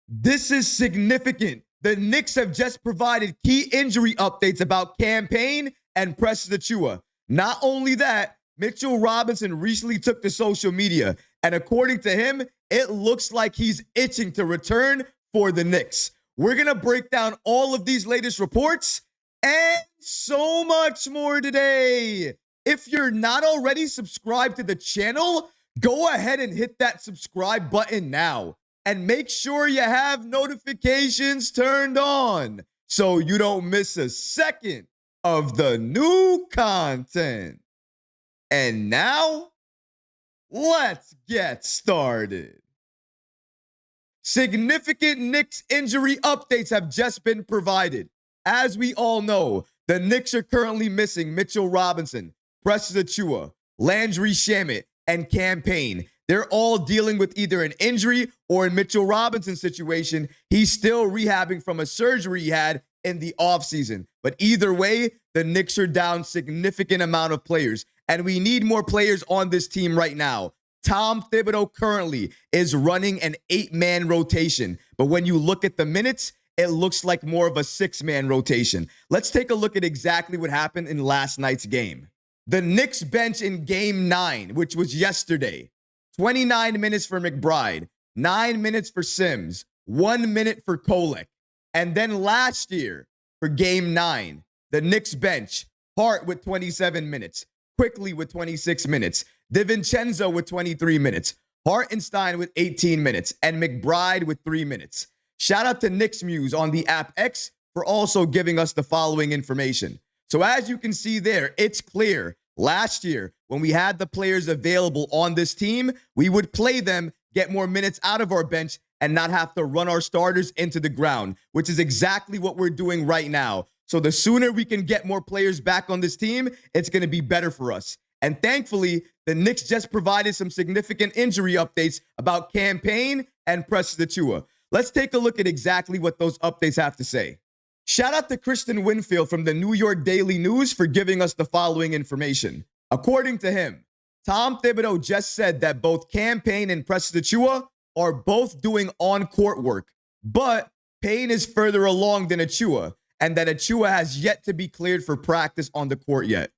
This is significant. The Knicks have just provided key injury updates about Campaign and Precious Achiuwa. Not only that, Mitchell Robinson recently took to social media, and according to him, it looks like he's itching to return for the Knicks. We're going to break down all of these latest reports and so much more today. If you're not already subscribed to the channel, go ahead and hit that subscribe button now. And make sure you have notifications turned on so you don't miss a second of the new content. And now, let's get started. Significant Knicks injury updates have just been provided. As we all know, the Knicks are currently missing Mitchell Robinson, Precious Achiuwa, Landry Shamet, and Campaign. They're all dealing with either an injury or in Mitchell Robinson's situation, he's still rehabbing from a surgery he had in the offseason. But either way, the Knicks are down significant amount of players, and we need more players on this team right now. Tom Thibodeau currently is running an 8-man rotation, but when you look at the minutes, it looks like more of a 6-man rotation. Let's take a look at exactly what happened in last night's game. The Knicks bench in Game 9, which was yesterday, 29 minutes for McBride, 9 minutes for Sims, 1 minute for Kolek. And then last year, for Game 9, the Knicks bench, Hart with 27 minutes, Quickly with 26 minutes, DiVincenzo with 23 minutes, Hartenstein with 18 minutes, and McBride with 3 minutes. Shout out to Knicks Muse on the app X for also giving us the following information. So as you can see there, it's clear. Last year, when we had the players available on this team, we would play them, get more minutes out of our bench, and not have to run our starters into the ground, which is exactly what we're doing right now. So the sooner we can get more players back on this team, it's going to be better for us. And thankfully, the Knicks just provided some significant injury updates about Campaign and Precious Achiuwa. Let's take a look at exactly what those updates have to say. Shout out to Christian Winfield from the New York Daily News for giving us the following information. According to him, Tom Thibodeau just said that both Campaign and Precious Achiuwa are both doing on-court work, but Payne is further along than Achiuwa, and that Achiuwa has yet to be cleared for practice on the court yet.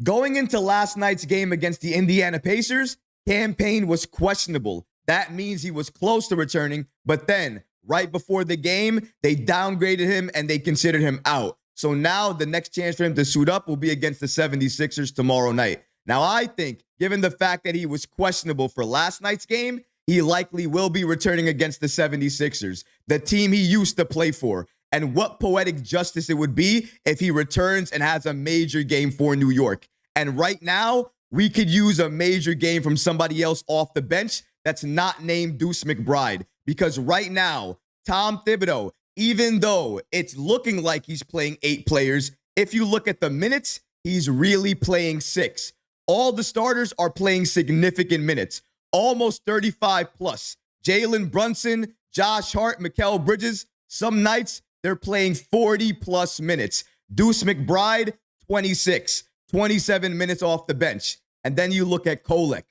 Going into last night's game against the Indiana Pacers, Campaign was questionable. That means he was close to returning, but then right before the game, they downgraded him and they considered him out. So now the next chance for him to suit up will be against the 76ers tomorrow night. Now, I think, given the fact that he was questionable for last night's game, he likely will be returning against the 76ers, the team he used to play for. And what poetic justice it would be if he returns and has a major game for New York. And right now, we could use a major game from somebody else off the bench that's not named Deuce McBride. Because right now, Tom Thibodeau, even though it's looking like he's playing 8 players, if you look at the minutes, he's really playing 6. All the starters are playing significant minutes, almost 35 plus. Jalen Brunson, Josh Hart, Mikal Bridges, some nights they're playing 40 plus minutes. Deuce McBride, 26, 27 minutes off the bench. And then you look at Kolek,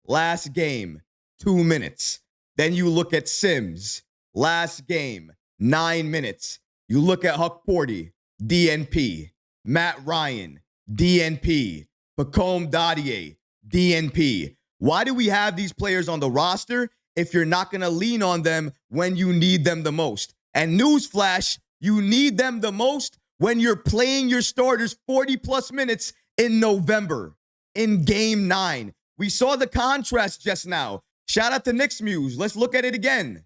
last game, 2 minutes. Then you look at Sims, last game, 9 minutes. You look at Hukporti, DNP. Matt Ryan, DNP. Pacome Dadier, DNP. Why do we have these players on the roster if you're not going to lean on them when you need them the most? And newsflash, you need them the most when you're playing your starters 40 plus minutes in November, in Game 9. We saw the contrast just now. Shout out to Knicks Muse. Let's look at it again.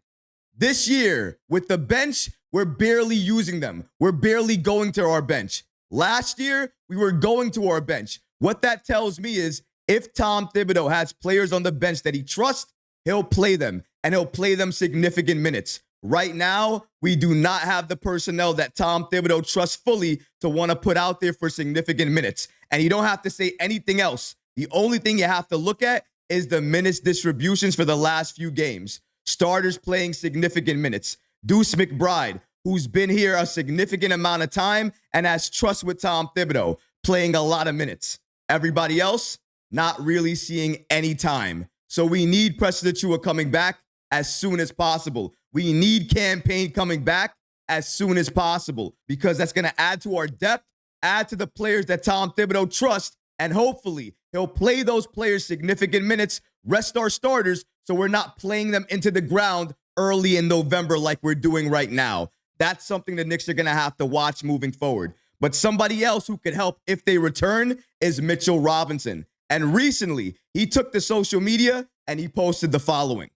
This year, with the bench, we're barely using them. We're barely going to our bench. Last year, we were going to our bench. What that tells me is if Tom Thibodeau has players on the bench that he trusts, he'll play them, and he'll play them significant minutes. Right now, we do not have the personnel that Tom Thibodeau trusts fully to want to put out there for significant minutes. And you don't have to say anything else. The only thing you have to look at is the minutes distributions for the last few games. Starters playing significant minutes. Deuce McBride, who's been here a significant amount of time and has trust with Tom Thibodeau, playing a lot of minutes. Everybody else, not really seeing any time. So we need Precious Achiuwa coming back as soon as possible. We need Campaign coming back as soon as possible because that's going to add to our depth, add to the players that Tom Thibodeau trusts, and hopefully he'll play those players significant minutes, rest our starters, so we're not playing them into the ground early in November like we're doing right now. That's something the Knicks are going to have to watch moving forward. But somebody else who could help if they return is Mitchell Robinson. And recently, he took to social media and he posted the following.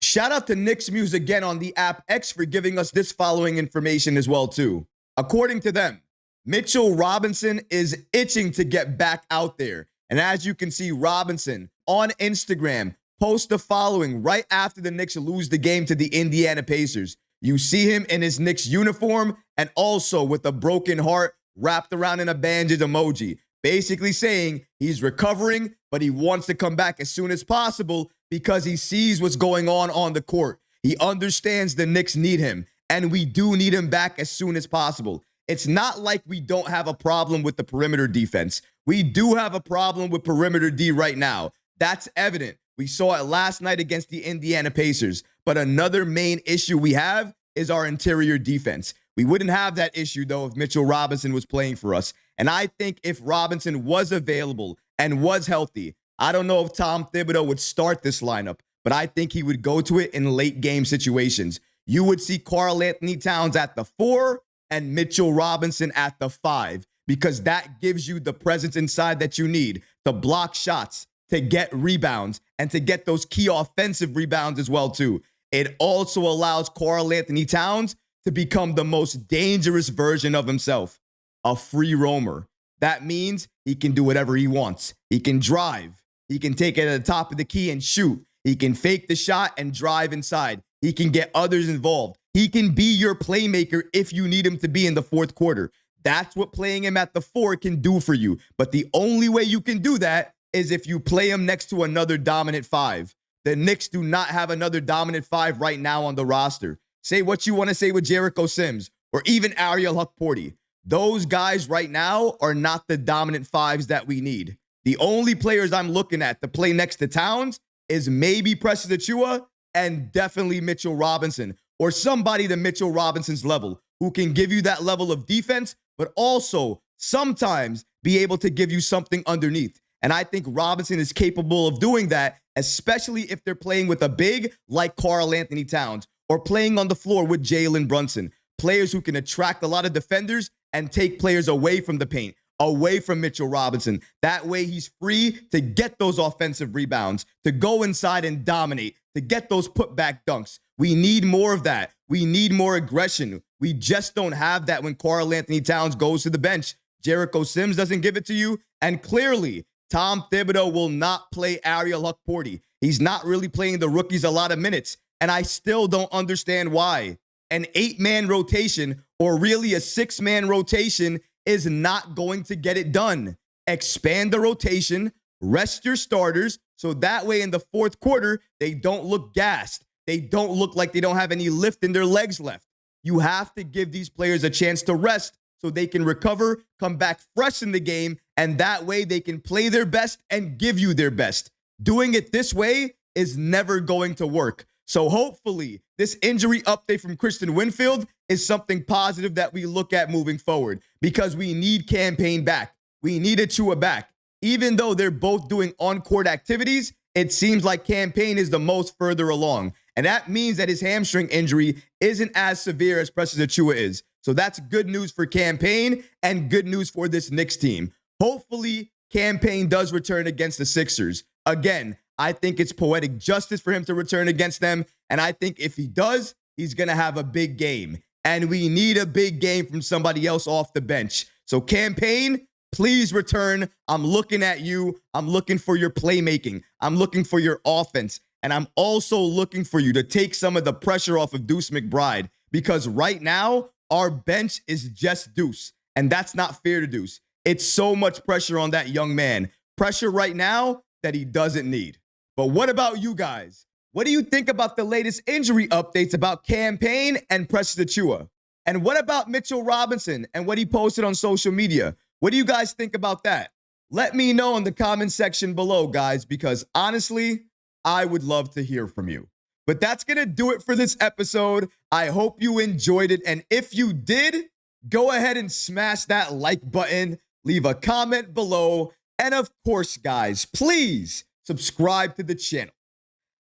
Shout out to Knicks Muse again on the app X for giving us this following information as well, too. According to them, Mitchell Robinson is itching to get back out there. And as you can see, Robinson on Instagram post the following right after the Knicks lose the game to the Indiana Pacers. You see him in his Knicks uniform and also with a broken heart wrapped around in a bandage emoji, basically saying he's recovering, but he wants to come back as soon as possible because he sees what's going on the court. He understands the Knicks need him, and we do need him back as soon as possible. It's not like we don't have a problem with the perimeter defense. We do have a problem with perimeter D right now. That's evident. We saw it last night against the Indiana Pacers. But another main issue we have is our interior defense. We wouldn't have that issue, though, if Mitchell Robinson was playing for us. And I think if Robinson was available and was healthy, I don't know if Tom Thibodeau would start this lineup, but I think he would go to it in late game situations. You would see Karl-Anthony Towns at the 4 and Mitchell Robinson at the 5 because that gives you the presence inside that you need to block shots, to get rebounds, and to get those key offensive rebounds as well, too. It also allows Karl-Anthony Towns to become the most dangerous version of himself, a free roamer. That means he can do whatever he wants. He can drive. He can take it at the top of the key and shoot. He can fake the shot and drive inside. He can get others involved. He can be your playmaker if you need him to be in the fourth quarter. That's what playing him at the 4 can do for you. But the only way you can do that is if you play him next to another dominant 5. The Knicks do not have another dominant 5 right now on the roster. Say what you want to say with Jericho Sims or even Ariel Hukporti. Those guys right now are not the dominant 5s that we need. The only players I'm looking at to play next to Towns is maybe Precious Achiuwa and definitely Mitchell Robinson or somebody to Mitchell Robinson's level who can give you that level of defense, but also sometimes be able to give you something underneath. And I think Robinson is capable of doing that, especially if they're playing with a big like Karl-Anthony Towns or playing on the floor with Jalen Brunson, players who can attract a lot of defenders and take players away from the paint, away from Mitchell Robinson. That way he's free to get those offensive rebounds, to go inside and dominate, to get those putback dunks. We need more of that. We need more aggression. We just don't have that when Karl-Anthony Towns goes to the bench. Jericho Sims doesn't give it to you. And clearly, Tom Thibodeau will not play Ariel Hukporti. He's not really playing the rookies a lot of minutes. And I still don't understand why. An 8-man rotation or really a 6-man rotation is not going to get it done. Expand the rotation, rest your starters, so that way in the fourth quarter, they don't look gassed. They don't look like they don't have any lift in their legs left. You have to give these players a chance to rest so they can recover, come back fresh in the game, and that way they can play their best and give you their best. Doing it this way is never going to work. So hopefully this injury update from Christian Winfield is something positive that we look at moving forward because we need Campaign back. We need Achiuwa back. Even though they're both doing on-court activities, it seems like Campaign is the most further along. And that means that his hamstring injury isn't as severe as Precious Achiuwa is. So that's good news for Campaign and good news for this Knicks team. Hopefully, Campaign does return against the Sixers. Again, I think it's poetic justice for him to return against them. And I think if he does, he's going to have a big game. And we need a big game from somebody else off the bench. So Campaign, please return. I'm looking at you. I'm looking for your playmaking. I'm looking for your offense. And I'm also looking for you to take some of the pressure off of Deuce McBride. Because right now, our bench is just Deuce. And that's not fair to Deuce. It's so much pressure on that young man. Pressure right now that he doesn't need. But what about you guys? What do you think about the latest injury updates about Campaign and Precious Achiuwa? And what about Mitchell Robinson and what he posted on social media? What do you guys think about that? Let me know in the comment section below, guys, because honestly, I would love to hear from you. But that's going to do it for this episode. I hope you enjoyed it. And if you did, go ahead and smash that like button, leave a comment below. And of course, guys, please subscribe to the channel.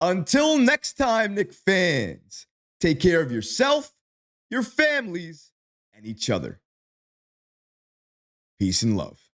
Until next time, Knicks fans, take care of yourself, your families, and each other. Peace and love.